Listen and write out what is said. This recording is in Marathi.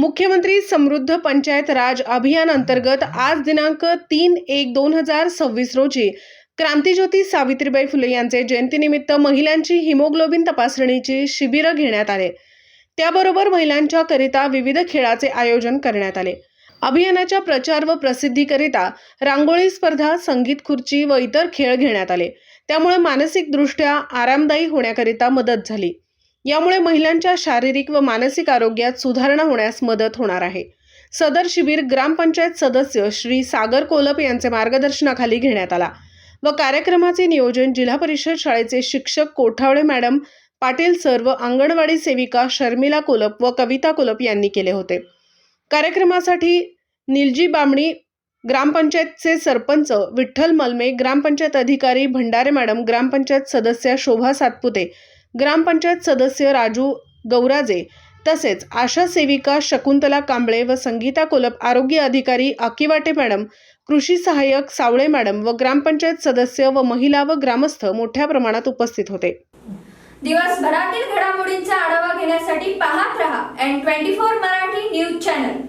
मुख्यमंत्री समृद्ध पंचायत राज अभियान अंतर्गत आज दिनांक 3/1/2026 रोजी क्रांतिज्योती सावित्रीबाई फुले यांचे जयंतीनिमित्त महिलांची हिमोग्लोबिन तपासणीची शिबिरं घेण्यात आले। त्याबरोबर महिलांच्या करिता विविध खेळाचे आयोजन करण्यात आले। अभियानाच्या प्रचार व प्रसिद्धीकरिता रांगोळी स्पर्धा, संगीत खुर्ची व इतर खेळ घेण्यात आले। त्यामुळे मानसिकदृष्ट्या आरामदायी होण्याकरिता मदत झाली। यामुळे महिलांच्या शारीरिक व मानसिक आरोग्यात सुधारणा होण्यास मदत होणार आहे। सदर शिबिर ग्रामपंचायत सदस्य श्री सागर कोलप यांचे मार्गदर्शनाखाली घेण्यात आला व कार्यक्रमाचे नियोजन जिल्हा परिषद शाळेचे शिक्षक कोठावळे मॅडम, पाटील सर व अंगणवाडी सेविका शर्मिला कोलप व कविता कोलप यांनी केले होते। कार्यक्रमासाठी निलजी बामणी, ग्रामपंचायतचे सरपंच विठ्ठल मलमे, ग्रामपंचायत अधिकारी भंडारे मॅडम, ग्रामपंचायत सदस्य शोभा सातपुते, ग्रामपंचायत सदस्य राजू गौराजे तसेच आशा सेविका शकुंतला कांबळे व संगीता कोलप, आरोग्य अधिकारी आकिवाटे मॅडम, कृषी सहाय्यक सावळे मॅडम व ग्रामपंचायत सदस्य व महिला व ग्रामस्थ मोठ्या प्रमाणात उपस्थित होते। दिवसभरातील घडामोडींचा आढावा घेण्यासाठी पाहत रहा N24 मराठी न्यूज चॅनल।